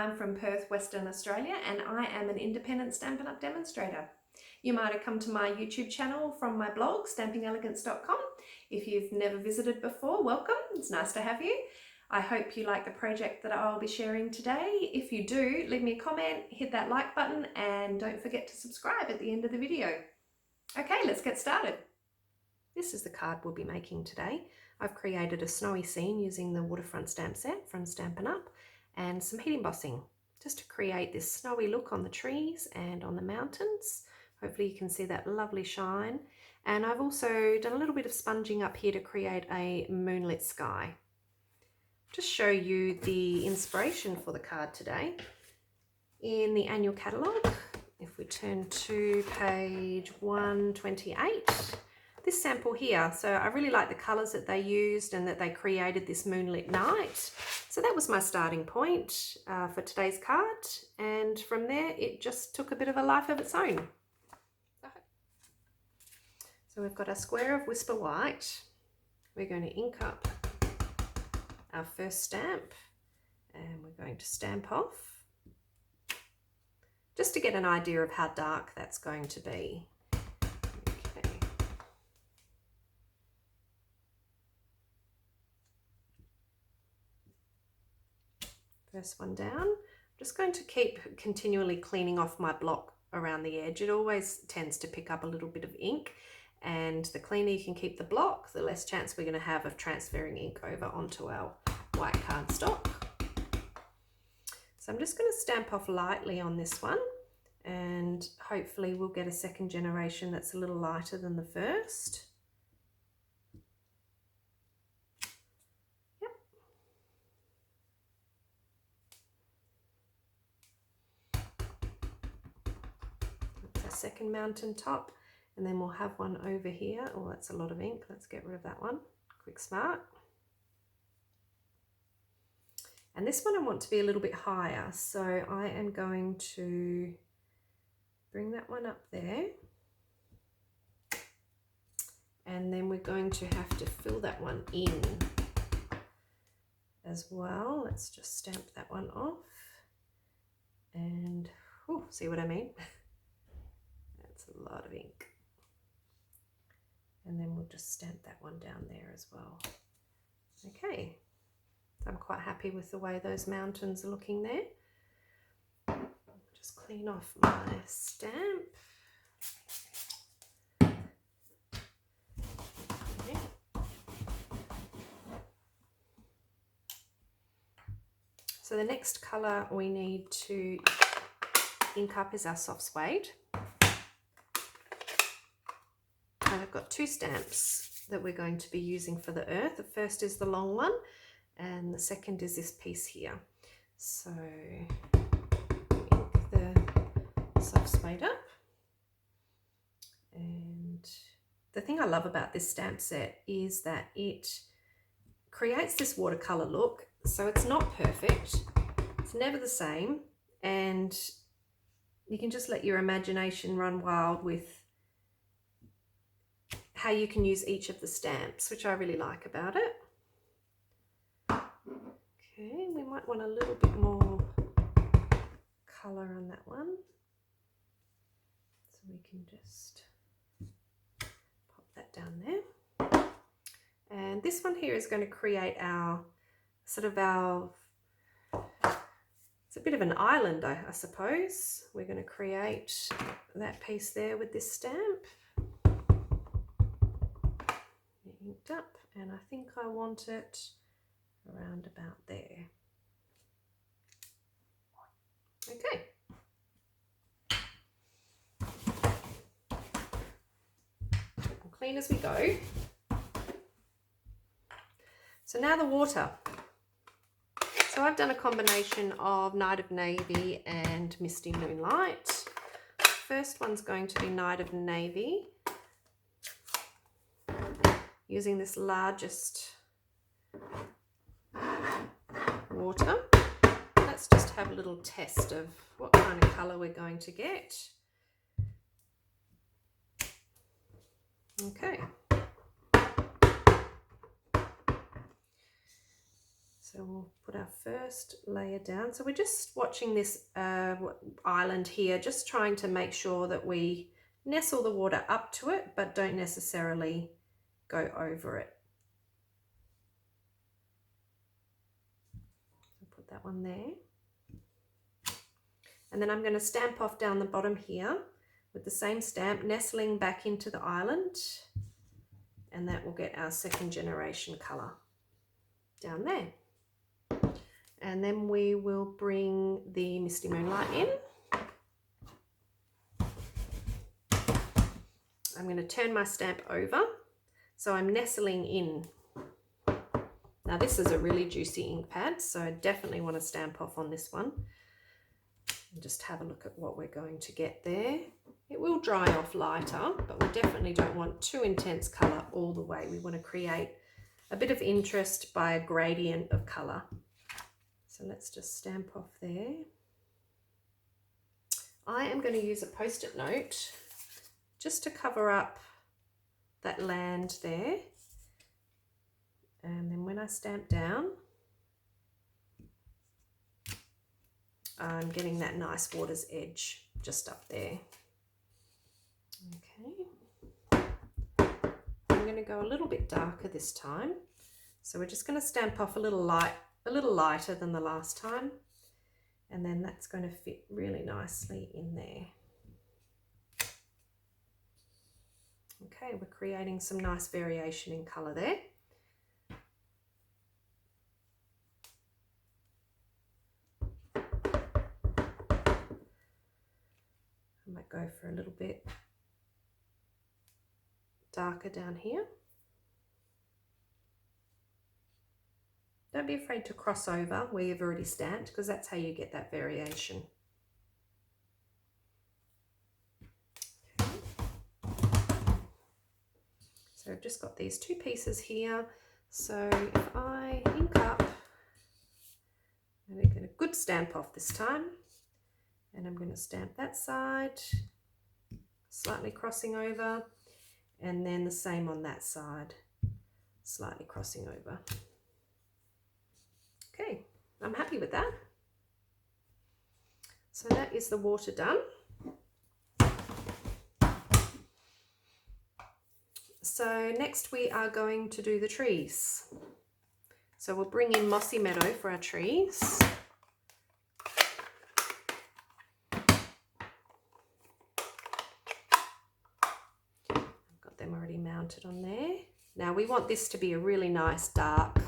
I'm from Perth, Western Australia, and I am an independent Stampin' Up demonstrator. You might have come to my YouTube channel from my blog, stampingelegance.com. If you've never visited before, welcome. It's nice to have you. I hope you like the project that I'll be sharing today. If you do, leave me a comment, hit that like button, and don't forget to subscribe at the end of the video. Okay, let's get started. This is the card we'll be making today. I've created a snowy scene using the Waterfront stamp set from Stampin' Up and some heat embossing just to create this snowy look on the trees and on the mountains. Hopefully you can see that lovely shine. And I've also done a little bit of sponging up here to create a moonlit sky. Just show you the inspiration for the card today. In the annual catalogue, if we turn to page 128, this sample here, so I really like the colours that they used and that they created this moonlit night. So that was my starting point for today's card, and from there it just took a bit of a life of its own. So we've got our square of Whisper White. We're going to ink up our first stamp and we're going to stamp off just to get an idea of how dark that's going to be. Okay. First one down. I'm just going to keep continually cleaning off my block around the edge. It always tends to pick up a little bit of ink, and the cleaner you can keep the block, the less chance we're going to have of transferring ink over onto our white cardstock. So I'm just going to stamp off lightly on this one, and hopefully we'll get a second generation that's a little lighter than the first. Yep. That's our second mountaintop. And then we'll have one over here. Oh, that's a lot of ink. Let's get rid of that one. Quick smart. And this one I want to be a little bit higher. So I am going to bring that one up there. And then we're going to have to fill that one in as well. Let's just stamp that one off. And, oh, see what I mean? That's a lot of ink. And then we'll just stamp that one down there as well. Okay, so I'm quite happy with the way those mountains are looking there. Just clean off my stamp. Okay. So the next colour we need to ink up is our soft suede. I've got two stamps that we're going to be using for the earth. The first is the long one and the second is this piece here. So ink the soft suede up. And the thing I love about this stamp set is that it creates this watercolor look. So it's not perfect, it's never the same, and you can just let your imagination run wild with how you can use each of the stamps, which I really like about it. Okay, we might want a little bit more colour on that one. So we can just pop that down there. And this one here is going to create our, it's a bit of an island, I suppose. We're going to create that piece there with this stamp. Inked up, and I think I want it around about there. Okay. Clean as we go. So now the water. So I've done a combination of Night of Navy and Misty Moonlight. First one's going to be Night of Navy, using this largest water. Let's just have a little test of what kind of colour we're going to get. Okay. So So we'll put our first layer down. So we're just watching this island here, just trying to make sure that we nestle the water up to it, but don't necessarily go over it. I'll put that one there. And then I'm going to stamp off down the bottom here with the same stamp, nestling back into the island. And that will get our second generation colour down there. And then we will bring the Misty Moonlight in. I'm going to turn my stamp over, so I'm nestling in. Now this is a really juicy ink pad, so I definitely want to stamp off on this one. And just have a look at what we're going to get there. It will dry off lighter, but we definitely don't want too intense colour all the way. We want to create a bit of interest by a gradient of colour. So let's just stamp off there. I am going to use a post-it note just to cover up that land there. And then when I stamp down, I'm getting that nice water's edge just up there. Okay. I'm going to go a little bit darker this time. So we're just going to stamp off a little lighter than the last time. And then that's going to fit really nicely in there. Okay, we're creating some nice variation in colour there. I might go for a little bit darker down here. Don't be afraid to cross over where you've already stamped, because that's how you get that variation. Okay. So I've just got these two pieces here. So if I ink up, I'm going to get a good stamp off this time. And I'm going to stamp that side, slightly crossing over, and then the same on that side, slightly crossing over. Okay, I'm happy with that. So that is the water done. So next we are going to do the trees. So we'll bring in Mossy Meadow for our trees. Already mounted on there. Now we want this to be a really nice dark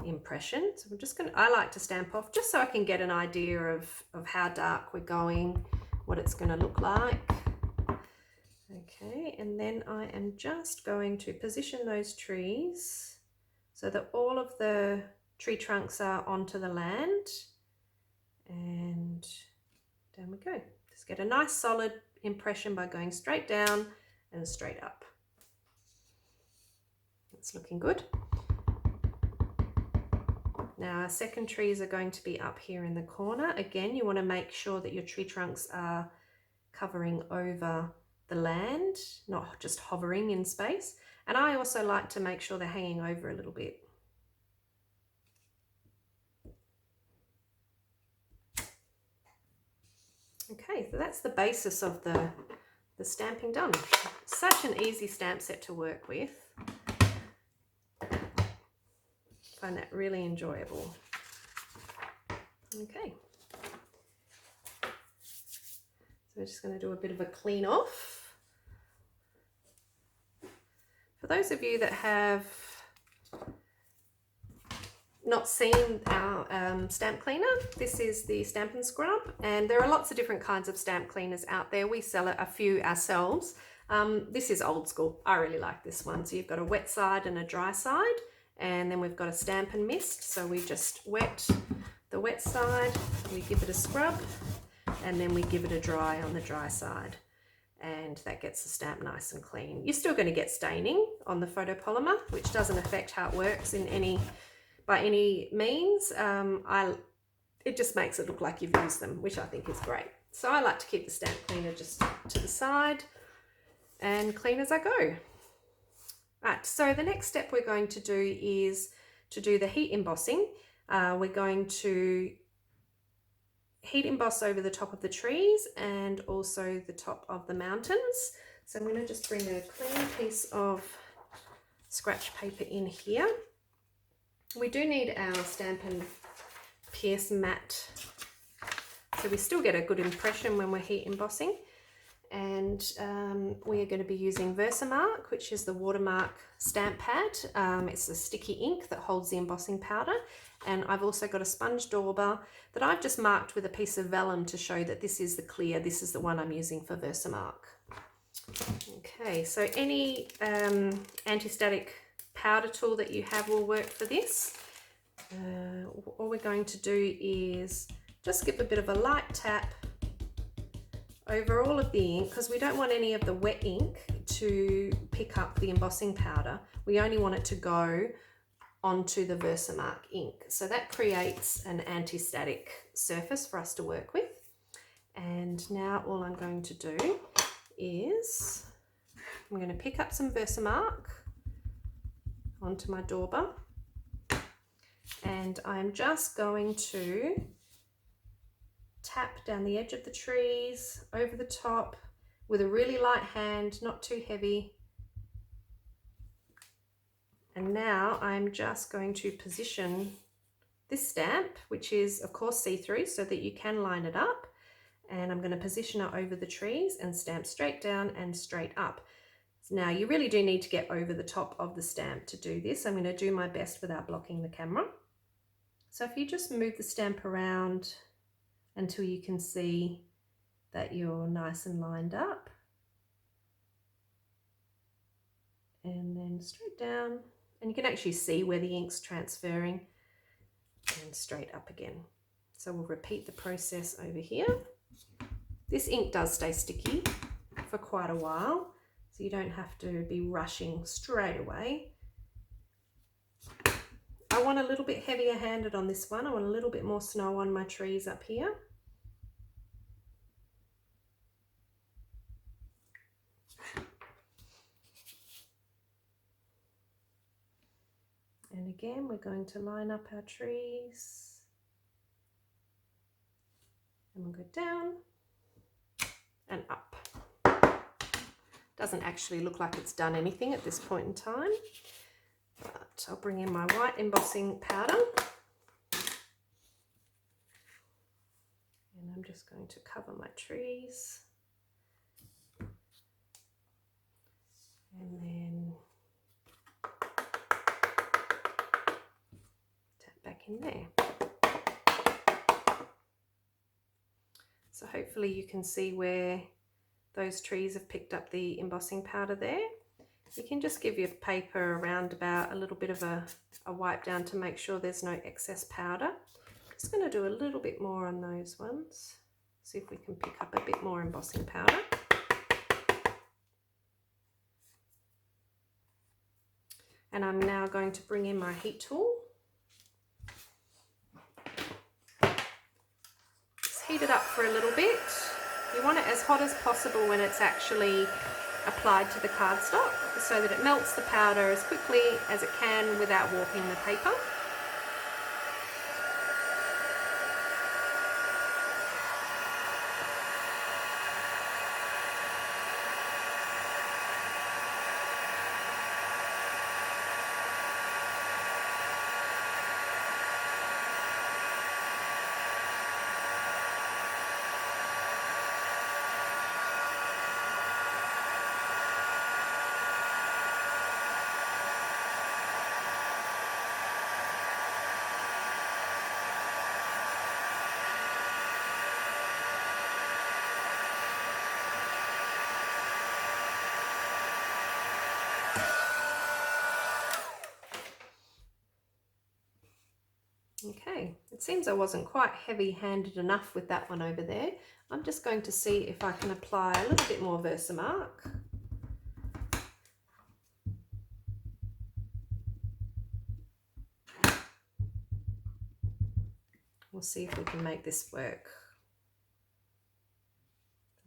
impression, so I'm just going to, I like to stamp off just so I can get an idea of how dark we're going, what it's going to look like. Okay, and then I am just going to position those trees so that all of the tree trunks are onto the land, and down we go. Just get a nice solid impression by going straight down and straight up. It's looking good. Now our second trees are going to be up here in the corner. Again, you want to make sure that your tree trunks are covering over the land, not just hovering in space. And I also like to make sure they're hanging over a little bit. Okay, so that's the basis of the stamping done. Such an easy stamp set to work with. I find that really enjoyable. Okay. So we're just going to do a bit of a clean off. For those of you that have not seen our stamp cleaner, this is the Stampin' Scrub, and there are lots of different kinds of stamp cleaners out there. We sell a few ourselves. This is old school. I really like this one. So you've got a wet side and a dry side, and then we've got a Stampin' Mist. So we just wet the wet side, we give it a scrub, and then we give it a dry on the dry side, and that gets the stamp nice and clean. You're still going to get staining on the photopolymer, which doesn't affect how it works by any means. It just makes it look like you've used them, which I think is great. So I like to keep the stamp cleaner just to the side and clean as I go. Right, so the next step we're going to do is to do the heat embossing. We're going to heat emboss over the top of the trees and also the top of the mountains. So I'm going to just bring a clean piece of scratch paper in here. We do need our Stampin' Pierce mat, so we still get a good impression when we're heat embossing. And we are going to be using Versamark, which is the watermark stamp pad. It's a sticky ink that holds the embossing powder. And I've also got a sponge dauber that I've just marked with a piece of vellum to show that this is the clear, this is the one I'm using for Versamark. Okay, so any anti-static powder tool that you have will work for this. All we're going to do is just give a bit of a light tap over all of the ink, because we don't want any of the wet ink to pick up the embossing powder. We only want it to go onto the Versamark ink. So that creates an anti-static surface for us to work with. And now all I'm going to do is I'm going to pick up some Versamark onto my dauber, and I'm just going to tap down the edge of the trees, over the top, with a really light hand, not too heavy. And now I'm just going to position this stamp, which is of course see-through, so that you can line it up. And I'm going to position it over the trees and stamp straight down and straight up. Now you really do need to get over the top of the stamp to do this. I'm going to do my best without blocking the camera. So if you just move the stamp around until you can see that you're nice and lined up, and then straight down, and you can actually see where the ink's transferring, and straight up again. So we'll repeat the process over here. This ink does stay sticky for quite a while, so you don't have to be rushing straight away. I want a little bit heavier handed on this one. I want a little bit more snow on my trees up here. And again, we're going to line up our trees. And we'll go down and up. Doesn't actually look like it's done anything at this point in time, but I'll bring in my white embossing powder. And I'm just going to cover my trees. And then tap back in there. So hopefully you can see where those trees have picked up the embossing powder there. You can just give your paper around about a little bit of a wipe down to make sure there's no excess powder. Just going to do a little bit more on those ones. See if we can pick up a bit more embossing powder. And I'm now going to bring in my heat tool. Just heat it up for a little bit. You want it as hot as possible when it's actually applied to the cardstock, so that it melts the powder as quickly as it can without warping the paper. Okay, it seems I wasn't quite heavy-handed enough with that one over there. I'm just going to see if I can apply a little bit more Versamark. We'll see if we can make this work.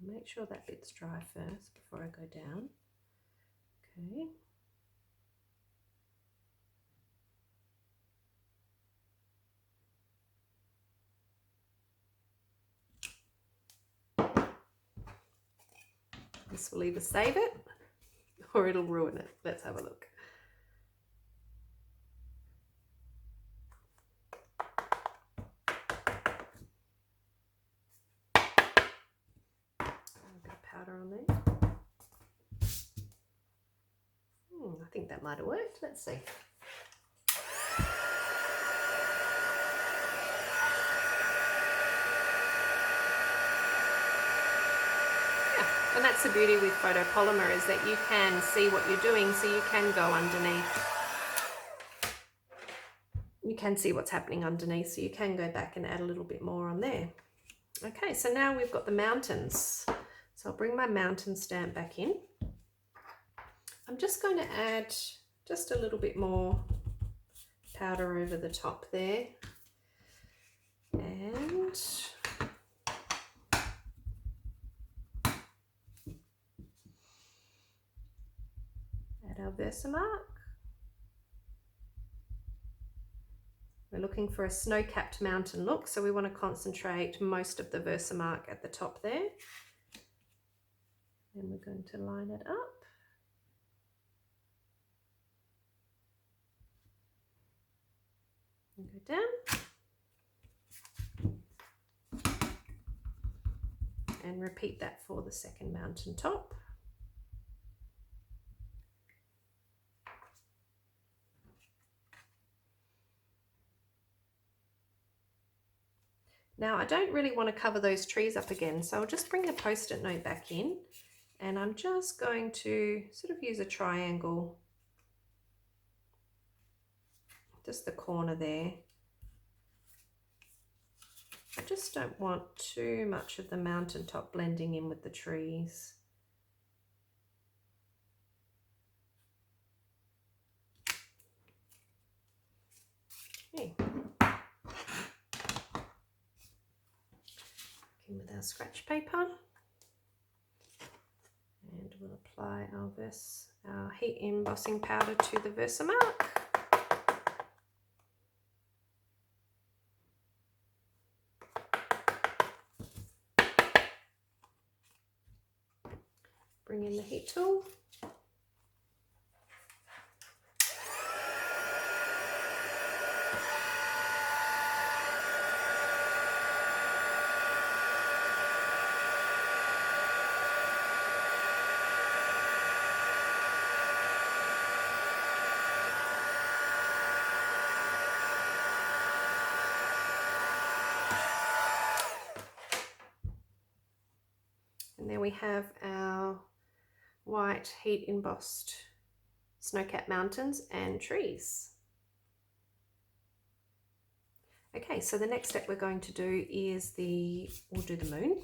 Make sure that bit's dry first before I go down. Okay. . This will either save it or it'll ruin it. Let's have a look. A bit of powder on there. I think that might have worked. Let's see. And that's the beauty with photopolymer, is that you can see what you're doing, so you can go underneath. You can see what's happening underneath, so you can go back and add a little bit more on there. Okay, so now we've got the mountains. So I'll bring my mountain stamp back in. I'm just going to add just a little bit more powder over the top there. And our Versamark. We're looking for a snow-capped mountain look, so we want to concentrate most of the Versamark at the top there. Then we're going to line it up. And go down. And repeat that for the second mountain top. Now I don't really want to cover those trees up again, so I'll just bring the post-it note back in, and I'm just going to sort of use a triangle, just the corner there. I just don't want too much of the mountaintop blending in with the trees. Okay. With our scratch paper, and we'll apply our heat embossing powder to the Versamark. Bring in the heat tool. And there we have our white heat embossed snow-capped mountains and trees. Okay, so the next step we're going to do is we'll do the moon.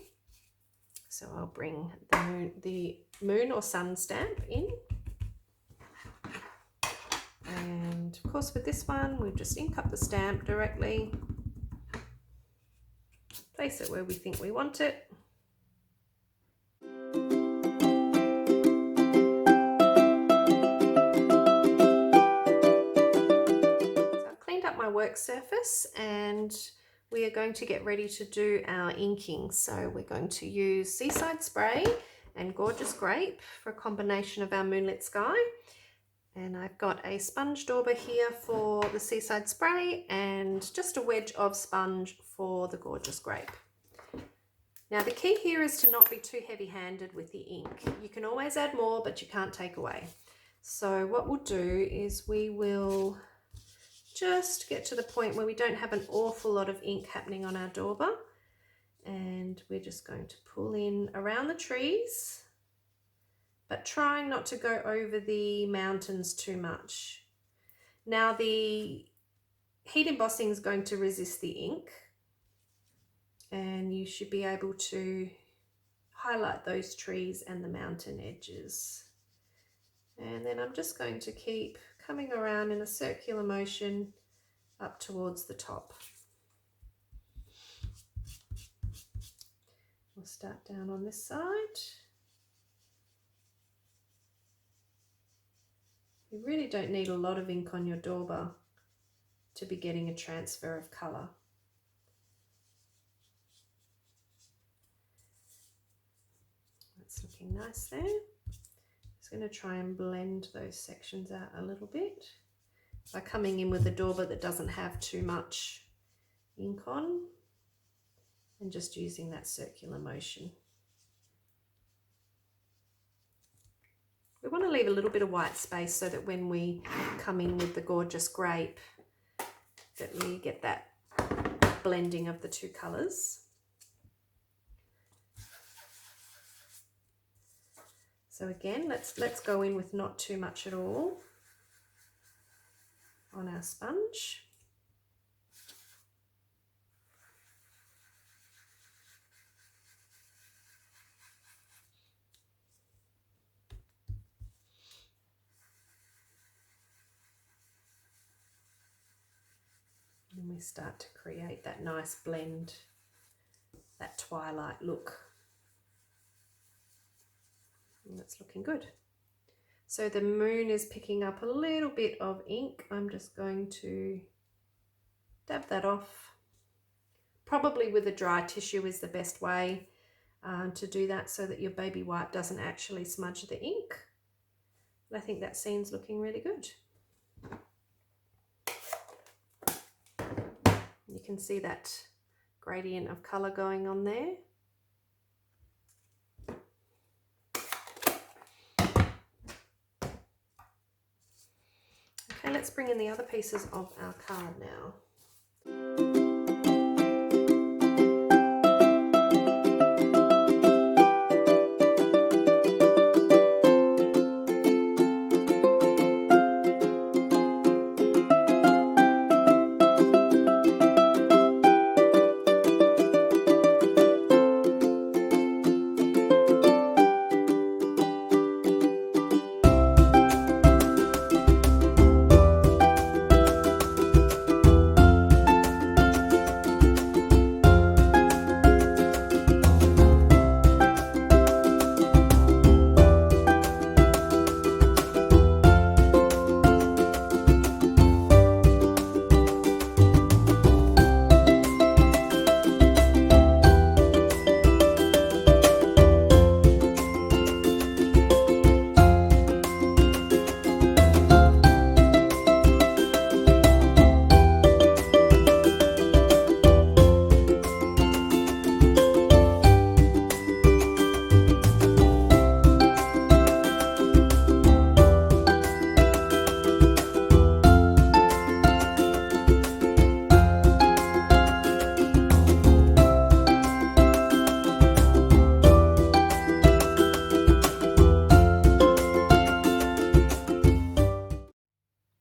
So I'll bring the moon or sun stamp in. And of course with this one, we'll just ink up the stamp directly. Place it where we think we want it. My work surface, and we are going to get ready to do our inking. So we're going to use Seaside Spray and Gorgeous Grape for a combination of our Moonlit Sky. And I've got a sponge dauber here for the Seaside Spray and just a wedge of sponge for the Gorgeous Grape. Now the key here is to not be too heavy-handed with the ink. You can always add more, but you can't take away. So what we'll do is we will just get to the point where we don't have an awful lot of ink happening on our dauber, and we're just going to pull in around the trees, but trying not to go over the mountains too much. Now the heat embossing is going to resist the ink, and you should be able to highlight those trees and the mountain edges. And then I'm just going to keep coming around in a circular motion up towards the top. We'll start down on this side. You really don't need a lot of ink on your dauber to be getting a transfer of colour. That's looking nice there. Just going to try and blend those sections out a little bit by coming in with a dauber that doesn't have too much ink on and just using that circular motion. We want to leave a little bit of white space so that when we come in with the gorgeous grape that we get that blending of the two colours. So again, let's go in with not too much at all on our sponge. And we start to create that nice blend, that twilight look. And that's looking good. So the moon is picking up a little bit of ink. I'm just going to dab that off. Probably with a dry tissue is the best way to do that so that your baby wipe doesn't actually smudge the ink. But I think that scene's looking really good. You can see that gradient of colour going on there. Okay, let's bring in the other pieces of our card now.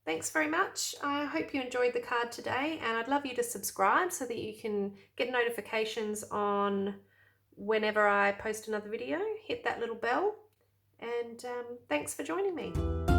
Thanks very much. I hope you enjoyed the card today, and I'd love you to subscribe so that you can get notifications on whenever I post another video. Hit that little bell, and thanks for joining me.